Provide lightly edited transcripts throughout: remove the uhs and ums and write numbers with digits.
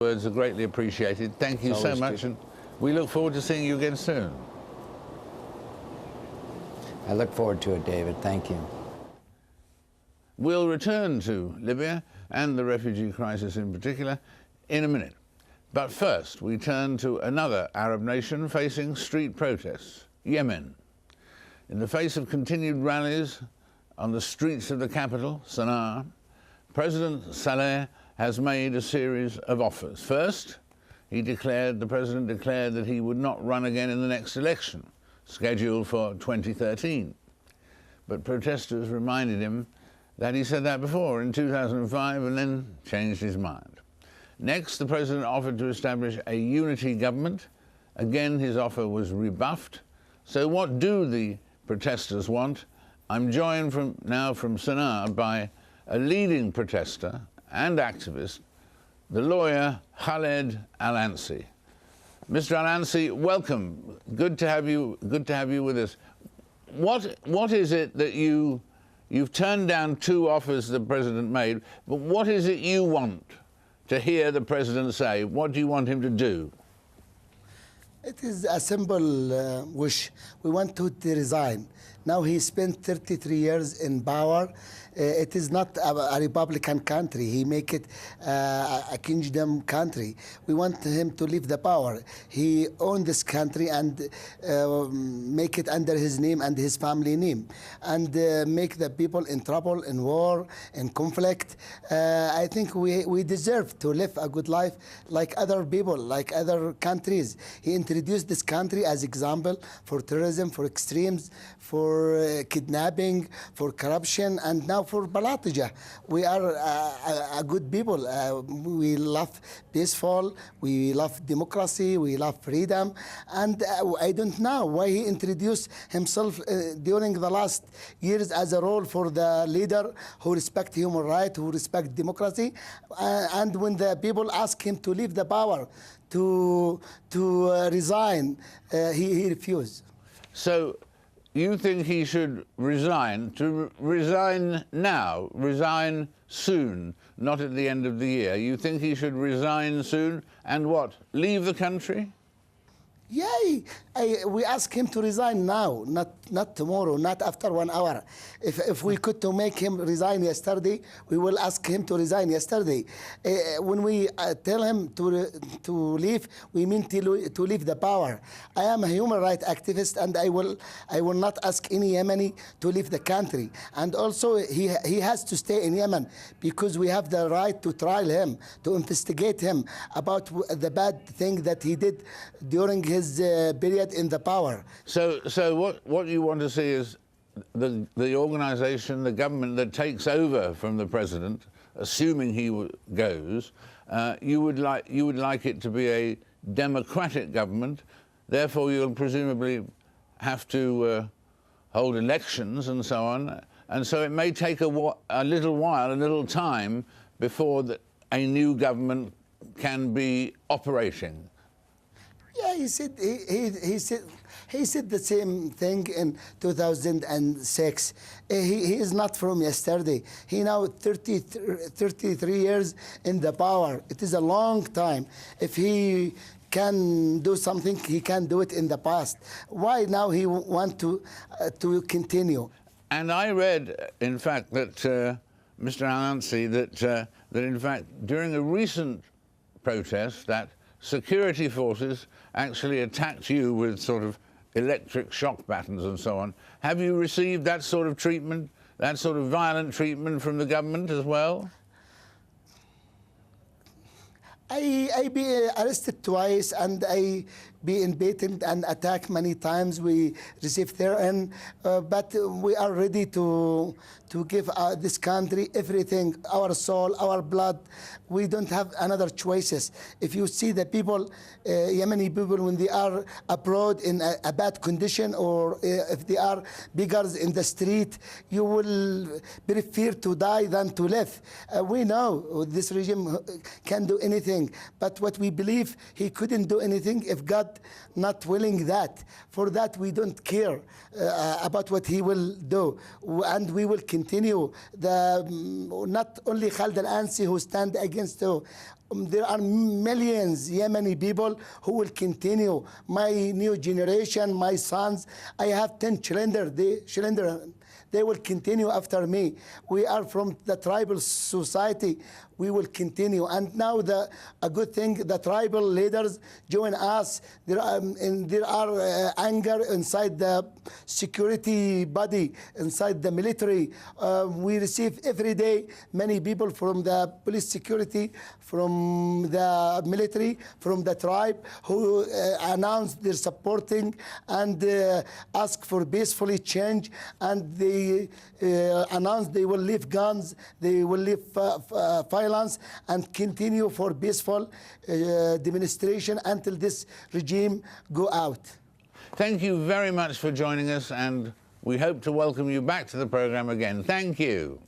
Words are greatly appreciated. Thank you so much, and we look forward to seeing you again soon. I look forward to it, David. Thank you. We'll return to Libya and the refugee crisis in particular in a minute. But first, we turn to another Arab nation facing street protests, Yemen. In the face of continued rallies on the streets of the capital, Sana'a, President Saleh has made a series of offers. First, the president declared that he would not run again in the next election, scheduled for 2013. But protesters reminded him that he said that before in 2005 and then changed his mind. Next, the president offered to establish a unity government. Again, his offer was rebuffed. So what do the protesters want? I'm joined now from Sana'a by a leading protester and activist, the lawyer Khaled Al-Ansi. Mr. Al-Ansi, welcome. Good to have you with us. What is it that you've turned down two offers the president made, but what is it you want to hear the president say? What do you want him to do? It is a simple wish. We want to resign. Now he spent 33 years in power. It is not a Republican country. He make it a kingdom country. We want him to leave the power. He owned this country and make it under his name and his family name, and make the people in trouble, in war, in conflict. I think we deserve to live a good life like other people, like other countries. He introduced this country as example for terrorism, for extremes, for kidnapping, for corruption, and now for Balatija. We are a good people. We love peaceful, we love democracy, we love freedom, and I don't know why he introduced himself during the last years as a role for the leader who respect human rights, who respect democracy, and when the people ask him to leave the power, to resign, he refused. So you think he should resign, to resign now, resign soon, not at the end of the year? You think he should resign soon and what, leave the country? Yeah, we ask him to resign now, not tomorrow, not after 1 hour. If we could to make him resign yesterday, we will ask him to resign yesterday. When we tell him to leave, we mean to leave the power. I am a human rights activist, and I will not ask any Yemeni to leave the country. And also, he has to stay in Yemen because we have the right to trial him, to investigate him about the bad thing that he did during his period in the power. So what you want to see is the organization, the government that takes over from the president, assuming he goes, you would like it to be a democratic government. Therefore, you'll presumably have to hold elections and so on. And so it may take a little while, a little time, before a new government can be operating. Yeah, he said the same thing in 2006. He is not from yesterday. He now 33 years in the power. It is a long time. If he can do something, he can do it in the past. Why now he want to continue? And I read, in fact, that Mr. Al-Ansi, that in fact during a recent protest that security forces actually attacked you with sort of electric shock batons and so on. Have you received that sort of treatment, that sort of violent treatment from the government as well? I be arrested twice, and I be beaten and attacked many times. We received threats, but we are ready to give this country everything, our soul, our blood. We don't have another choices. If you see the people, Yemeni people, when they are abroad in a bad condition, or if they are beggars in the street, you will prefer to die than to live. We know this regime can do anything, but what we believe, he couldn't do anything if God not willing that. For that, we don't care about what he will do, and we will continue. Not only Khaled Al-Ansi who stand against There are millions Yemeni people who will continue. My new generation, my sons, I have 10 children. They will continue after me. We are from the tribal society. We will continue. And now a good thing, the tribal leaders join us. There are anger inside the security body, inside the military. We receive every day many people from the police security, from the military, from the tribe, who announce their supporting and ask for peacefully change. And they announce they will leave guns, they will leave violence, and continue for peaceful demonstration until this regime go out. Thank you very much for joining us, and we hope to welcome you back to the program again. Thank you.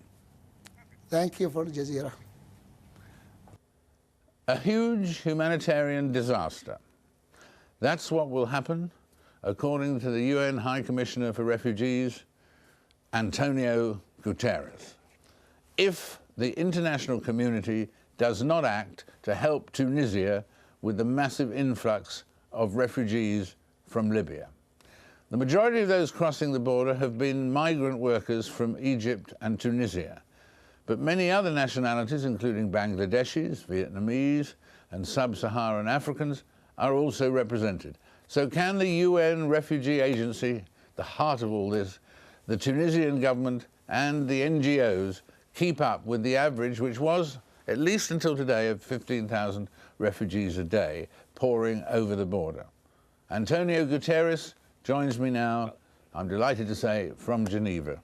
Thank you for AlJazeera. A huge humanitarian disaster. That's what will happen, according to the UN High Commissioner for Refugees, Antonio Guterres, if the international community does not act to help Tunisia with the massive influx of refugees from Libya. The majority of those crossing the border have been migrant workers from Egypt and Tunisia, but many other nationalities, including Bangladeshis, Vietnamese, and sub-Saharan Africans, are also represented. So can the UN Refugee Agency, the heart of all this, the Tunisian government and the NGOs keep up with the average, which was, at least until today, of 15,000 refugees a day pouring over the border? Antonio Guterres joins me now, I'm delighted to say, from Geneva.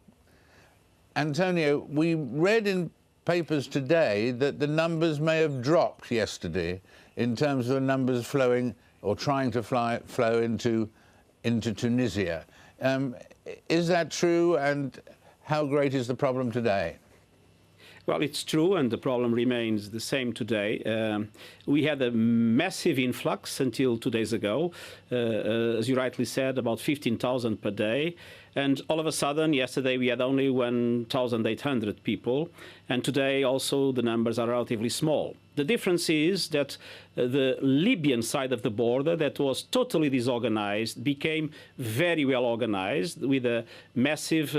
Antonio, we read in papers today that the numbers may have dropped yesterday in terms of the numbers flowing or trying to flow into Tunisia. Is that true, and how great is the problem today? Well, it's true, and the problem remains the same today. We had a massive influx until 2 days ago, as you rightly said, about 15,000 per day. And all of a sudden, yesterday, we had only 1,800 people. And today, also, the numbers are relatively small. The difference is that the Libyan side of the border, that was totally disorganized, became very well organized with a massive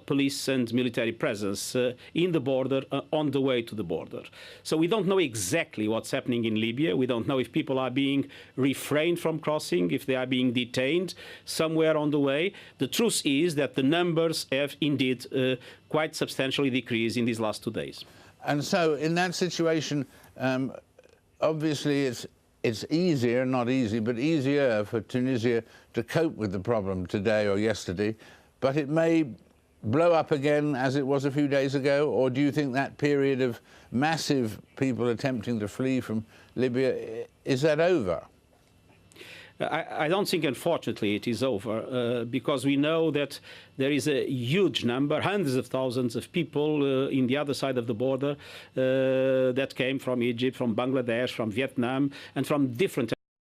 police and military presence in the border, on the way to the border. So we don't know exactly what's happening in Libya. We don't know if people are being refrained from crossing, if they are being detained somewhere on the way. The truth is that the numbers have indeed quite substantially decreased in these last 2 days. And so, in that situation, obviously it's easier, not easy, but easier for Tunisia to cope with the problem today or yesterday, but it may blow up again as it was a few days ago, or do you think that period of massive people attempting to flee from Libya, is that over? I don't think, unfortunately, it is over, because we know that there is a huge number, hundreds of thousands of people in the other side of the border that came from Egypt, from Bangladesh, from Vietnam, and from different